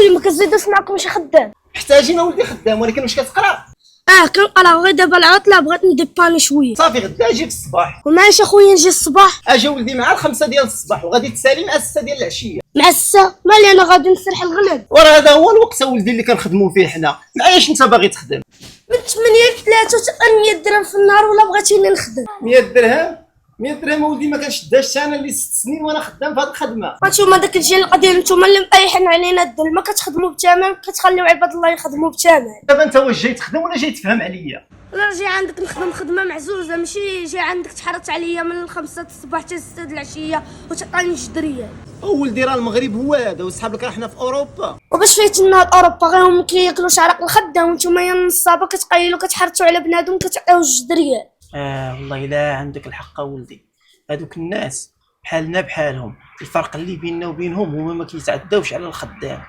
اولي ما كنزيدوش معكم شي خدام. محتاجين اولدي خدام، ولكن واش كتقرا؟ كنقرا غير دابا العطله بغيت نديباني شويه. صافي غدا اجي في الصباح. وماشي اخويا نجي الصباح. اجي ولدي مع 5 ديال الصباح وغادي تسالي مع 6 ديال العشيه. مع السا مالي انا غادي نسرح الغلب. وراه هذا هو الوقت اولدي اللي كنخدموا فيه حنا. معاياش انت باغي تخدم؟ من 8 ل 3 حتى 100 درهم في النهار ولا بغيتيني نخدم. 100 درهم؟ 100 درهم ولدي ما كنشدهاش انا اللي 6 سنين وانا خدام في هذه الخدمه. هانتوما داك الجيل القديم نتوما اللي مطيحين علينا الدل، ما كتخدموا بثمن، كتخليو عباد الله يخدموا بثمن. دابا انت واش جاي تخدم ولا جاي تفهم عليا؟ لا جاي عندك نخدم خدمه معزوزه، ماشي جاي عندك تحرط عليا من 5 الصباح حتى 6 العشيه وتعطيني جدريه. ولدي راه المغرب هو هذا وصحاب لك راه حنا في اوروبا. وباش فايتنا هاد اوروبا غير هما كياكلوا شعرق الخدام وانتوما يا نصابه كتقيلوا كتحرطوا على بنادم كتعطيوه الجدريه. والله لا عندك الحق ولدي. هذوك الناس بحالنا بحالهم، الفرق اللي بيننا وبينهم هما ما كيتعداوش على الخدام.